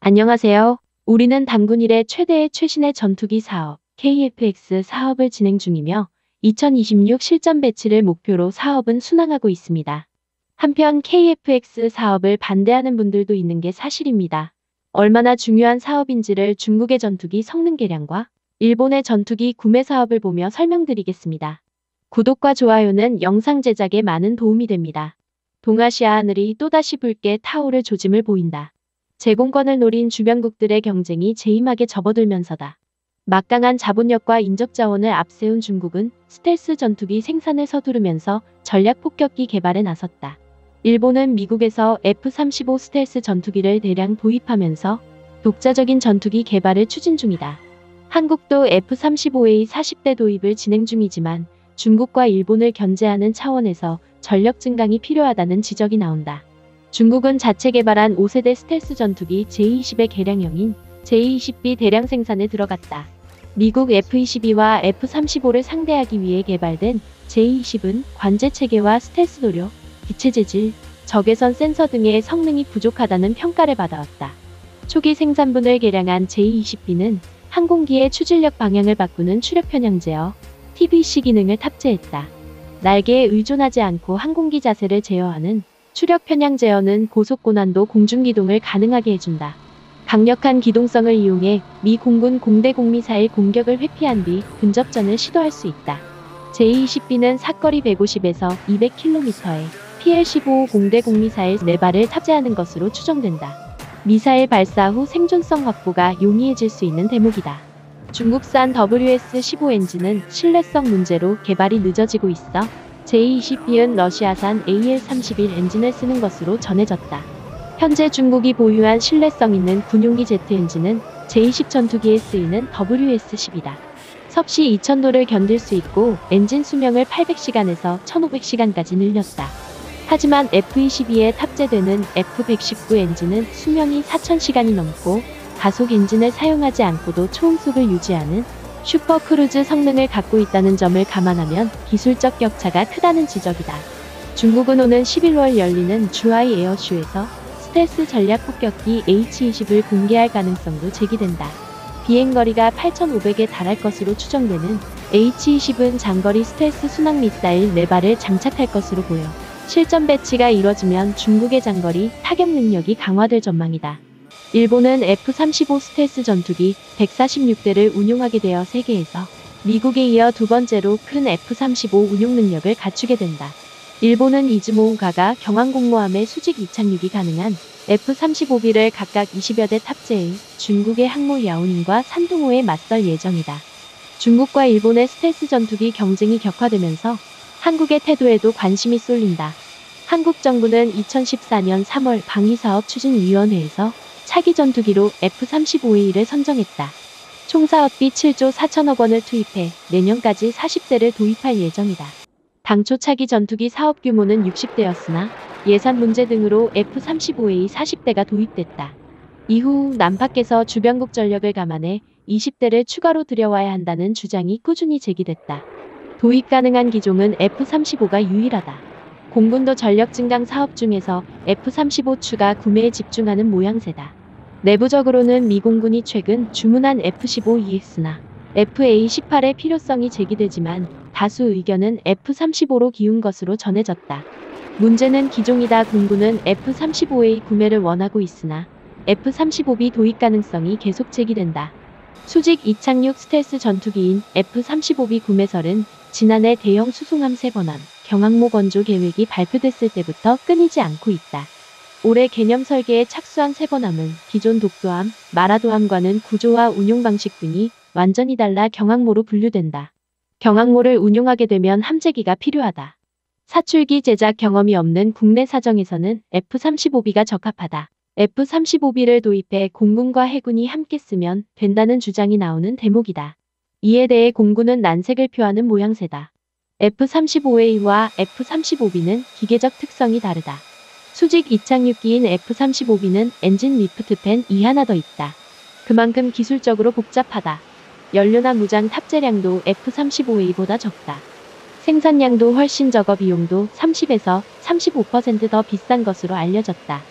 안녕하세요. 우리는 단군 이래 최대의 최신의 전투기 사업 KF-X 사업을 진행 중이며 2026 실전 배치를 목표로 사업은 순항하고 있습니다. 한편 KF-X 사업을 반대하는 분들도 있는 게 사실입니다. 얼마나 중요한 사업인지를 중국의 전투기 성능 개량과 일본의 전투기 구매 사업을 보며 설명드리겠습니다. 구독과 좋아요는 영상 제작에 많은 도움이 됩니다. 동아시아 하늘이 또다시 붉게 타오를 조짐을 보인다. 제공권을 노린 주변국들의 경쟁이 재임하게 접어들면서다. 막강한 자본력과 인적 자원을 앞세운 중국은 스텔스 전투기 생산을 서두르면서 전략 폭격기 개발에 나섰다. 일본은 미국에서 F-35 스텔스 전투기를 대량 도입하면서 독자적인 전투기 개발을 추진 중이다. 한국도 F-35A 40대 도입을 진행 중이지만 중국과 일본을 견제하는 차원에서 전력 증강이 필요하다는 지적이 나온다. 중국은 자체 개발한 5세대 스텔스 전투기 J-20의 개량형인 J-20B 대량 생산에 들어갔다. 미국 F-22와 F-35를 상대하기 위해 개발된 J-20은 관제 체계와 스텔스 도료, 기체 재질, 적외선 센서 등의 성능이 부족하다는 평가를 받아왔다. 초기 생산분을 개량한 J-20B는 항공기의 추진력 방향을 바꾸는 추력 편향 제어, TBC 기능을 탑재했다. 날개에 의존하지 않고 항공기 자세를 제어하는 추력 편향 제어는 고속 고난도 공중기동을 가능하게 해준다. 강력한 기동성을 이용해 미 공군 공대공 미사일 공격을 회피한 뒤 근접전을 시도할 수 있다. J-20B는 사거리 150에서 200km에 PL-15 공대공 미사일 4발을 탑재하는 것으로 추정된다. 미사일 발사 후 생존성 확보가 용이해질 수 있는 대목이다. 중국산 WS-15 엔진은 신뢰성 문제로 개발이 늦어지고 있어 J-20B는 러시아산 AL-31 엔진을 쓰는 것으로 전해졌다. 현재 중국이 보유한 신뢰성 있는 군용기 제트 엔진은 J-10 전투기에 쓰이는 WS-10이다. 섭씨 2000도를 견딜 수 있고 엔진 수명을 800시간에서 1500시간까지 늘렸다. 하지만 F-22에 탑재되는 F-119 엔진은 수명이 4000시간이 넘고 가속 엔진을 사용하지 않고도 초음속을 유지하는 슈퍼크루즈 성능을 갖고 있다는 점을 감안하면 기술적 격차가 크다는 지적이다. 중국은 오는 11월 열리는 주하이 에어쇼에서 스텔스 전략 폭격기 H-20을 공개할 가능성도 제기된다. 비행거리가 8,500에 달할 것으로 추정되는 H-20은 장거리 스텔스 순항 미사일 4발을 장착할 것으로 보여 실전 배치가 이뤄지면 중국의 장거리 타격 능력이 강화될 전망이다. 일본은 F-35 스텔스 전투기 146대를 운용하게 되어 세계에서 미국에 이어 두 번째로 큰 F-35 운용 능력을 갖추게 된다. 일본은 이즈모우가가 경항공모함에 수직 이착륙이 가능한 F-35B를 각각 20여 대 탑재해 중국의 항모 야오닝과 산둥호에 맞설 예정이다. 중국과 일본의 스텔스 전투기 경쟁이 격화되면서 한국의 태도에도 관심이 쏠린다. 한국 정부는 2014년 3월 방위사업추진위원회에서 차기 전투기로 F-35A를 선정했다. 총 사업비 7조 4천억 원을 투입해 내년까지 40대를 도입할 예정이다. 당초 차기 전투기 사업 규모는 60대였으나 예산 문제 등으로 F-35A 40대가 도입됐다. 이후 남측에서 주변국 전력을 감안해 20대를 추가로 들여와야 한다는 주장이 꾸준히 제기됐다. 도입 가능한 기종은 F-35가 유일하다. 공군도 전력 증강 사업 중에서 F-35 추가 구매에 집중하는 모양새다. 내부적으로는 미 공군이 최근 주문한 F-15EX나 FA-18의 필요성이 제기되지만 다수 의견은 F-35로 기운 것으로 전해졌다. 문제는 기종이다. 공군은 F-35A 구매를 원하고 있으나 F-35B 도입 가능성이 계속 제기된다. 수직 이착륙 스텔스 전투기인 F-35B 구매설은 지난해 대형 수송함 3번함 경항모 건조 계획이 발표됐을 때부터 끊이지 않고 있다. 올해 개념 설계에 착수한 3번함은 기존 독도함, 마라도함과는 구조와 운용 방식 등이 완전히 달라 경항모로 분류된다. 경항모를 운용하게 되면 함재기가 필요하다. 사출기 제작 경험이 없는 국내 사정에서는 F-35B가 적합하다. F-35B를 도입해 공군과 해군이 함께 쓰면 된다는 주장이 나오는 대목이다. 이에 대해 공군은 난색을 표하는 모양새다. F-35A와 F-35B는 기계적 특성이 다르다. 수직 이착륙기인 F-35B는 엔진 리프트 팬이 하나 더 있다. 그만큼 기술적으로 복잡하다. 연료나 무장 탑재량도 F-35A보다 적다. 생산량도 훨씬 적어 비용도 30에서 35% 더 비싼 것으로 알려졌다.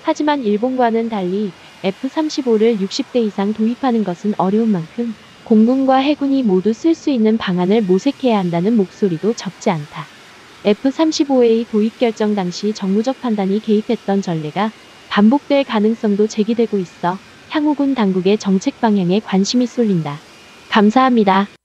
하지만 일본과는 달리 F-35를 60대 이상 도입하는 것은 어려운 만큼 공군과 해군이 모두 쓸 수 있는 방안을 모색해야 한다는 목소리도 적지 않다. F-35A 도입 결정 당시 정무적 판단이 개입했던 전례가 반복될 가능성도 제기되고 있어 향후 군 당국의 정책 방향에 관심이 쏠린다. 감사합니다.